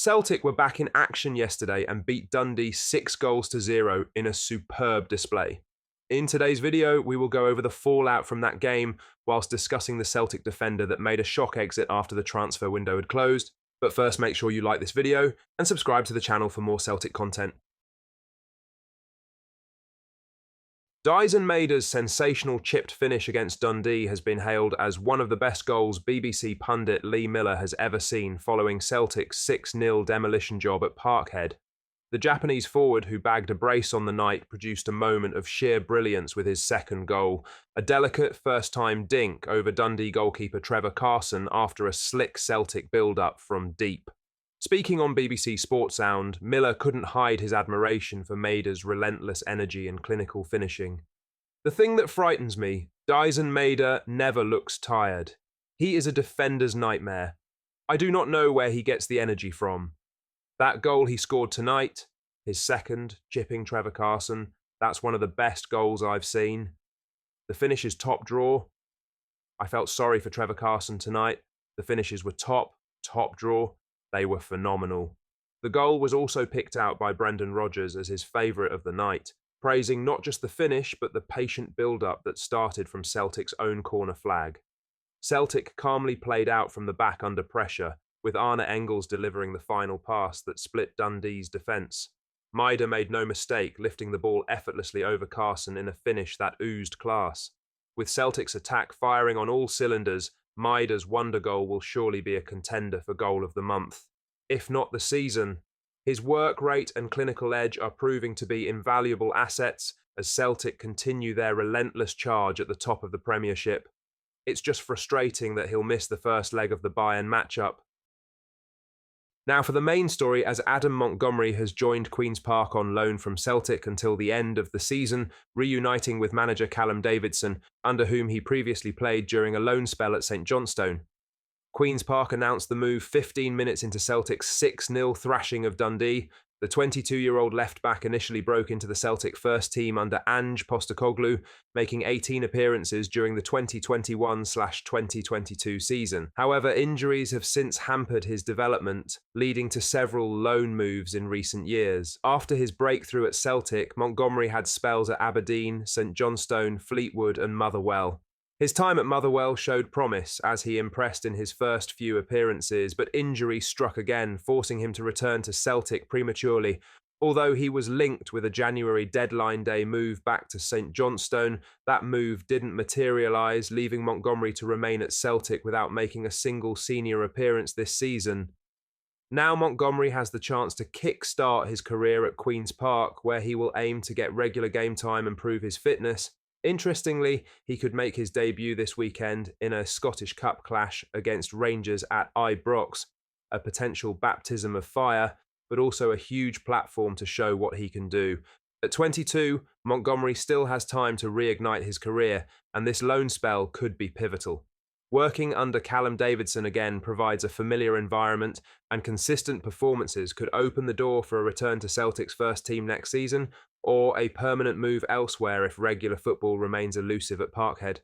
Celtic were back in action yesterday and beat Dundee 6 goals to 0 in a superb display. In today's video, we will go over the fallout from that game whilst discussing the Celtic defender that made a shock exit after the transfer window had closed. But first, make sure you like this video and subscribe to the channel for more Celtic content. Dyson Maida's sensational chipped finish against Dundee has been hailed as one of the best goals BBC pundit Lee Miller has ever seen following Celtic's 6-0 demolition job at Parkhead. The Japanese forward, who bagged a brace on the night, produced a moment of sheer brilliance with his second goal, a delicate first-time dink over Dundee goalkeeper Trevor Carson after a slick Celtic build-up from deep. Speaking on BBC Sports Sound, Miller couldn't hide his admiration for Maida's relentless energy and clinical finishing. The thing that frightens me, Dyson Maida never looks tired. He is a defender's nightmare. I do not know where he gets the energy from. That goal he scored tonight, his second, chipping Trevor Carson, that's one of the best goals I've seen. The finish is top draw. I felt sorry for Trevor Carson tonight. The finishes were top draw. They were phenomenal. The goal was also picked out by Brendan Rodgers as his favourite of the night, praising not just the finish but the patient build-up that started from Celtic's own corner flag. Celtic calmly played out from the back under pressure, with Arne Engels delivering the final pass that split Dundee's defence. Maida made no mistake, lifting the ball effortlessly over Carson in a finish that oozed class. With Celtic's attack firing on all cylinders, Maida's wonder goal will surely be a contender for goal of the month, if not the season. His work rate and clinical edge are proving to be invaluable assets as Celtic continue their relentless charge at the top of the Premiership. It's just frustrating that he'll miss the first leg of the Bayern matchup. Now for the main story, as Adam Montgomery has joined Queen's Park on loan from Celtic until the end of the season, reuniting with manager Callum Davidson, under whom he previously played during a loan spell at St Johnstone. Queen's Park announced the move 15 minutes into Celtic's 6-0 thrashing of Dundee. The 22-year-old left-back initially broke into the Celtic first team under Ange Postecoglou, making 18 appearances during the 2021/2022 season. However, injuries have since hampered his development, leading to several loan moves in recent years. After his breakthrough at Celtic, Montgomery had spells at Aberdeen, St Johnstone, Fleetwood and Motherwell. His time at Motherwell showed promise as he impressed in his first few appearances, but injury struck again, forcing him to return to Celtic prematurely. Although he was linked with a January deadline day move back to St Johnstone, that move didn't materialise, leaving Montgomery to remain at Celtic without making a single senior appearance this season. Now Montgomery has the chance to kick-start his career at Queen's Park, where he will aim to get regular game time and prove his fitness. Interestingly, he could make his debut this weekend in a Scottish Cup clash against Rangers at Ibrox, a potential baptism of fire, but also a huge platform to show what he can do. At 22, Montgomery still has time to reignite his career, and this loan spell could be pivotal. Working under Callum Davidson again provides a familiar environment, and consistent performances could open the door for a return to Celtic's first team next season, or a permanent move elsewhere if regular football remains elusive at Parkhead.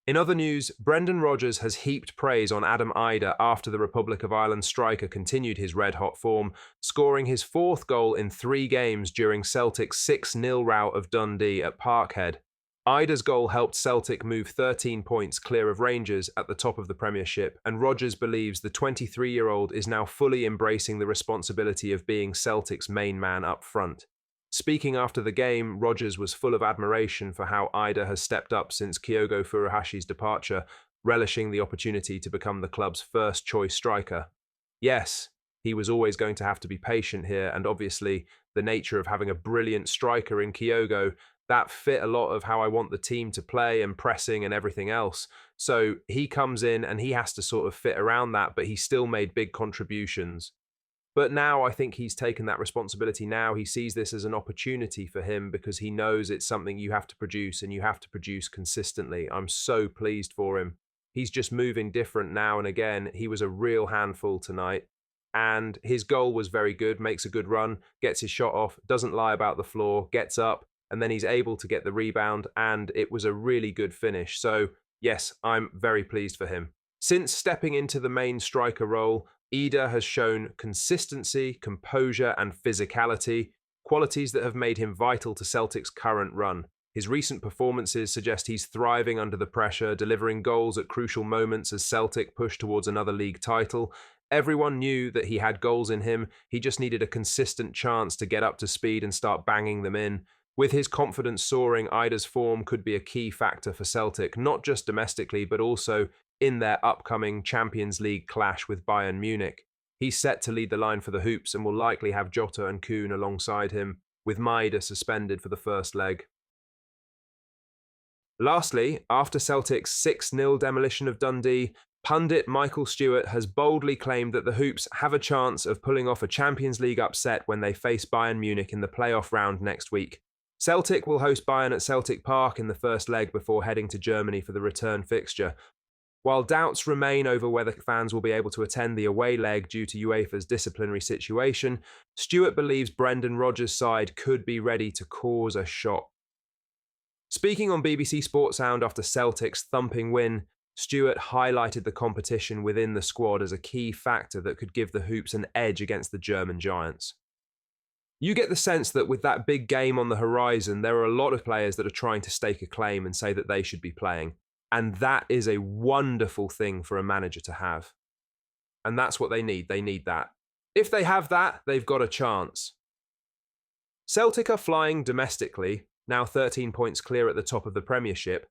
In other news, Brendan Rodgers has heaped praise on Adam Idah after the Republic of Ireland striker continued his red-hot form, scoring his fourth goal in 3 games during Celtic's 6-0 rout of Dundee at Parkhead. Idah's goal helped Celtic move 13 points clear of Rangers at the top of the Premiership, and Rodgers believes the 23-year-old is now fully embracing the responsibility of being Celtic's main man up front. Speaking after the game, Rodgers was full of admiration for how Idah has stepped up since Kyogo Furuhashi's departure, relishing the opportunity to become the club's first-choice striker. Yes, he was always going to have to be patient here, and obviously the nature of having a brilliant striker in Kyogo, that fit a lot of how I want the team to play and pressing and everything else. So he comes in and he has to sort of fit around that, but he still made big contributions. But now I think he's taken that responsibility now. He sees this as an opportunity for him because he knows it's something you have to produce and you have to produce consistently. I'm so pleased for him. He's just moving different now and again. He was a real handful tonight. And his goal was very good, makes a good run, gets his shot off, doesn't lie about the floor, gets up, and then he's able to get the rebound, and it was a really good finish. So, yes, I'm very pleased for him. Since stepping into the main striker role, Ida has shown consistency, composure, and physicality, qualities that have made him vital to Celtic's current run. His recent performances suggest he's thriving under the pressure, delivering goals at crucial moments as Celtic push towards another league title. Everyone knew that he had goals in him, he just needed a consistent chance to get up to speed and start banging them in. With his confidence soaring, Ida's form could be a key factor for Celtic, not just domestically, but also in their upcoming Champions League clash with Bayern Munich. He's set to lead the line for the Hoops and will likely have Jota and Kuhn alongside him, with Maeda suspended for the first leg. Lastly, after Celtic's 6-0 demolition of Dundee, pundit Michael Stewart has boldly claimed that the Hoops have a chance of pulling off a Champions League upset when they face Bayern Munich in the playoff round next week. Celtic will host Bayern at Celtic Park in the first leg before heading to Germany for the return fixture. While doubts remain over whether fans will be able to attend the away leg due to UEFA's disciplinary situation, Stewart believes Brendan Rodgers' side could be ready to cause a shock. Speaking on BBC Sport Sound after Celtic's thumping win, Stewart highlighted the competition within the squad as a key factor that could give the Hoops an edge against the German giants. You get the sense that with that big game on the horizon, there are a lot of players that are trying to stake a claim and say that they should be playing. And that is a wonderful thing for a manager to have. And that's what they need. They need that. If they have that, they've got a chance. Celtic are flying domestically, now 13 points clear at the top of the Premiership,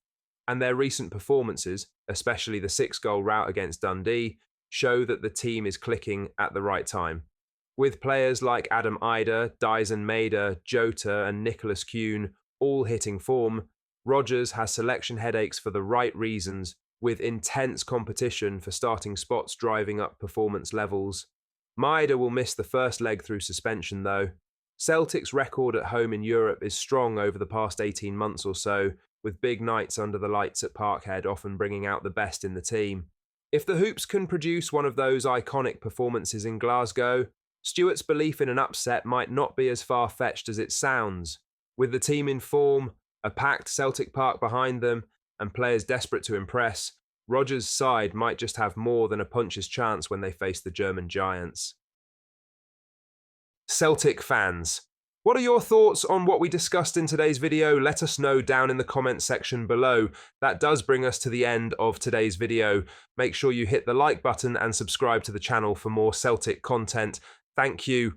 and their recent performances, especially the 6-goal rout against Dundee, show that the team is clicking at the right time. With players like Adam Ida, Dyson Maeda, Jota and Nicholas Kuhn all hitting form, Rodgers has selection headaches for the right reasons, with intense competition for starting spots driving up performance levels. Maeda will miss the first leg through suspension though. Celtic's record at home in Europe is strong over the past 18 months or so, with big nights under the lights at Parkhead often bringing out the best in the team. If the Hoops can produce one of those iconic performances in Glasgow, Stewart's belief in an upset might not be as far-fetched as it sounds. With the team in form, a packed Celtic Park behind them, and players desperate to impress, Rodgers' side might just have more than a puncher's chance when they face the German giants. Celtic fans, what are your thoughts on what we discussed in today's video? Let us know down in the comments section below. That does bring us to the end of today's video. Make sure you hit the like button and subscribe to the channel for more Celtic content. Thank you,